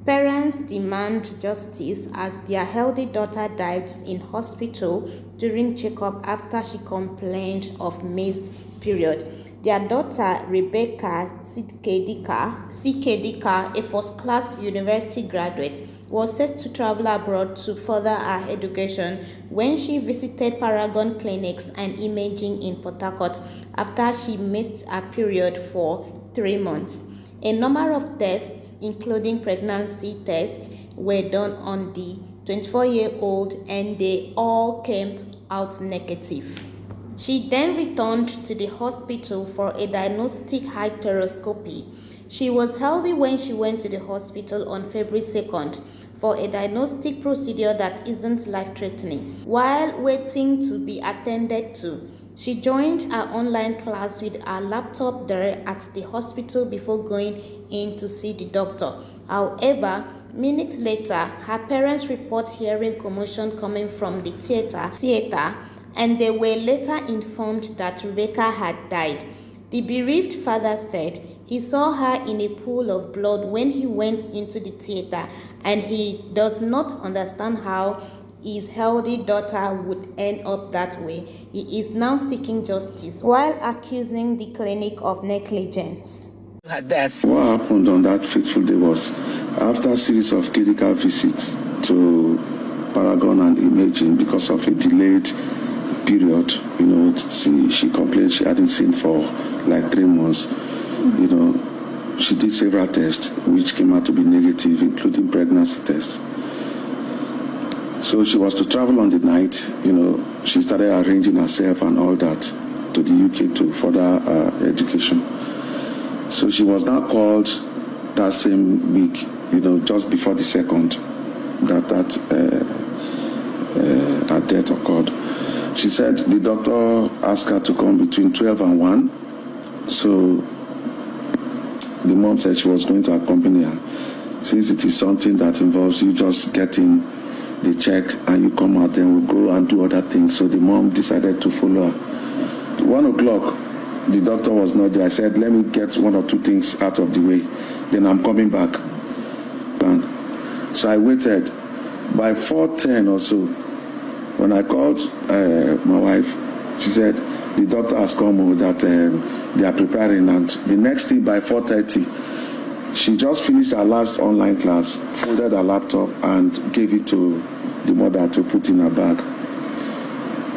Parents demand justice as their healthy daughter died in hospital during checkup after she complained of missed period. Their daughter, Rebeka Sekadika, a first-class university graduate, was set to travel abroad to further her education when she visited Paragon clinics and imaging in Port Harcourt after she missed her period for 3 months. A number of tests, including pregnancy tests, were done on the 24-year-old and they all came out negative. She then returned to the hospital for a diagnostic hysteroscopy. She was healthy when she went to the hospital on February 2nd for a diagnostic procedure that isn't life-threatening. While waiting to be attended to, she joined her online class with her laptop there at the hospital before going in to see the doctor. However, minutes later, her parents report hearing commotion coming from the theater, and they were later informed that Rebeka had died. The bereaved father said he saw her in a pool of blood when he went into the theater, and he does not understand how his healthy daughter would end up that way. He is now seeking justice while accusing the clinic of negligence. What happened on that fateful day was, after a series of clinical visits to Paragon and imaging because of a delayed period, she complained she hadn't seen for like 3 months. She did several tests which came out to be negative, including pregnancy tests. So she was to travel on the night. She started arranging herself and all that to the UK to further education. So she was now called that same week, just before the 2nd, that her death occurred. She said the doctor asked her to come between 12 and 1. So the mom said she was going to accompany her. Since it is something that involves you just getting the check and you come out, then we'll go and do other things. So the mom decided to follow her. 1 o'clock, the doctor was not there. I said, let me get 1 or 2 things out of the way, then I'm coming back. So I waited. By 4:10 or so, when I called my wife, she said the doctor has come, that they are preparing, and the next thing by 4:30, she just finished her last online class, folded her laptop and gave it to the mother to put in her bag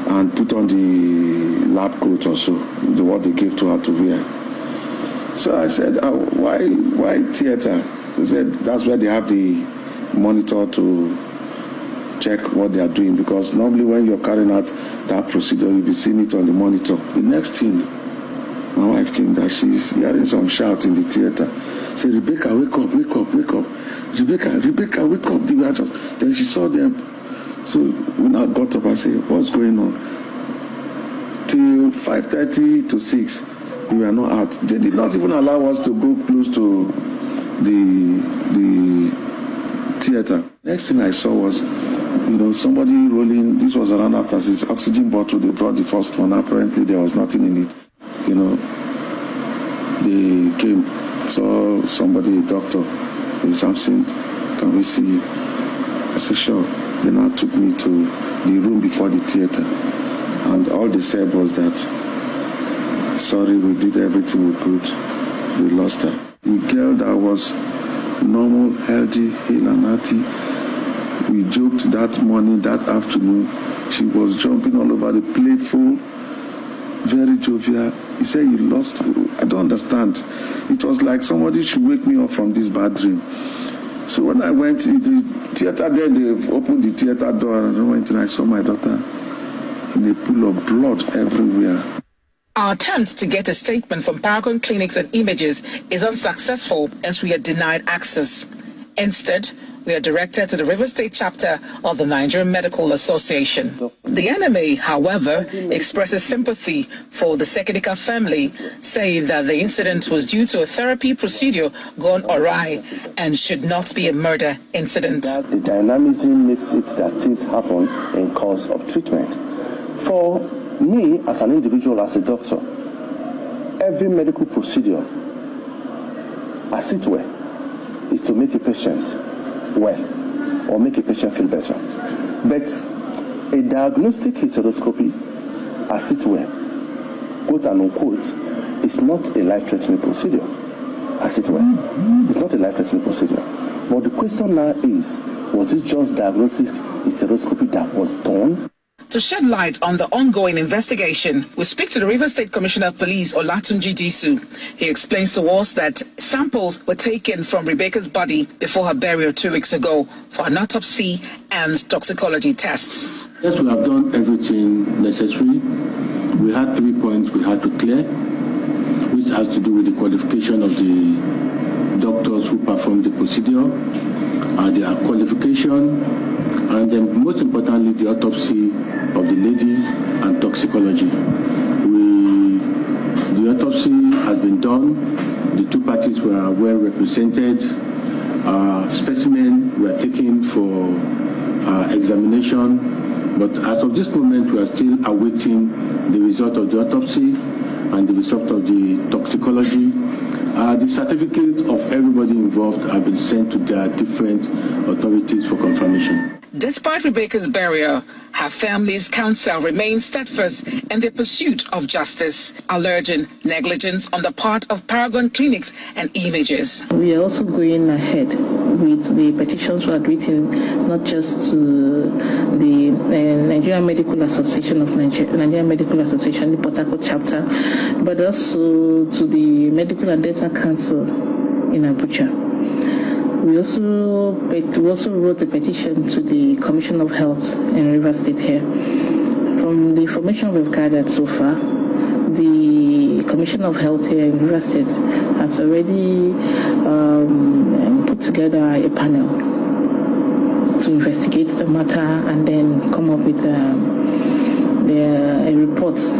and put on the lab coat also, what they gave to her to wear. So I said, why theater? They said that's where they have the monitor to check what they are doing, because normally when you're carrying out that procedure, you'll be seeing it on the monitor. The next thing, my wife came back, she's hearing some shout in the theater. Say, Rebeka, wake up, wake up, wake up. Rebeka, wake up. They were just, then she saw them. So we now got up and said, what's going on? Till 5:30 to 6, they were not out. They did not even allow us to go close to the theater. Next thing I saw was, somebody rolling. This was around after 6. Oxygen bottle. They brought the first one. Apparently there was nothing in it. They came, saw somebody, a doctor. They said, Samson, can we see you? I said, sure. They now took me to the room before the theater, and all they said was that, sorry, we did everything we could. We lost her. The girl that was normal, healthy, hale and hearty, we joked that morning, that afternoon. She was jumping all over the playful, very jovial. He said, you lost her. I don't understand. It was like somebody should wake me up from this bad dream. So when I went in the theater, then they opened the theater door, and I went and I saw my daughter in a pool of blood everywhere. Our attempt to get a statement from Paragon Clinics and Images is unsuccessful as we are denied access. Instead, we are directed to the River State chapter of the Nigerian Medical Association. The NMA, however, expresses sympathy for the Sekadika family, saying that the incident was due to a therapy procedure gone awry and should not be a murder incident. The dynamism makes it that things happen in course of treatment. For me, as an individual, as a doctor, every medical procedure, as it were, is to make a patient well or make a patient feel better. But a diagnostic hysteroscopy, as it were, quote and unquote, is not a life-threatening procedure, as it were. It's not a life-threatening procedure. But the question now is, was it just diagnostic hysteroscopy that was done? To shed light on the ongoing investigation, we speak to the Rivers State Commissioner of Police, Olatunji Disu. He explains to us that samples were taken from Rebeka's body before her burial 2 weeks ago for an autopsy and toxicology tests. Yes, we have done everything necessary. We had 3 points we had to clear, which has to do with the qualification of the doctors who performed the procedure, their qualification, and then most importantly the autopsy of the lady and toxicology. The autopsy has been done. The two parties were well represented. Specimens were taken for examination, but as of this moment we are still awaiting the result of the autopsy and the result of the toxicology. The certificates of everybody involved have been sent to their different authorities for confirmation. Despite Rebeka's burial, her family's counsel remains steadfast in the pursuit of justice, alleging negligence on the part of Paragon Clinics and Images. We are also going ahead with the petitions we had written, not just to the Nigerian Medical Association of Nigerian Medical Association, the Port Harcourt chapter, but also to the Medical and Dental Council in Abuja. We also wrote a petition to the Commission of Health in Rivers State here. From the information we've gathered so far, the Commission of Health here in Rivers State has already put together a panel to investigate the matter and then come up with their reports.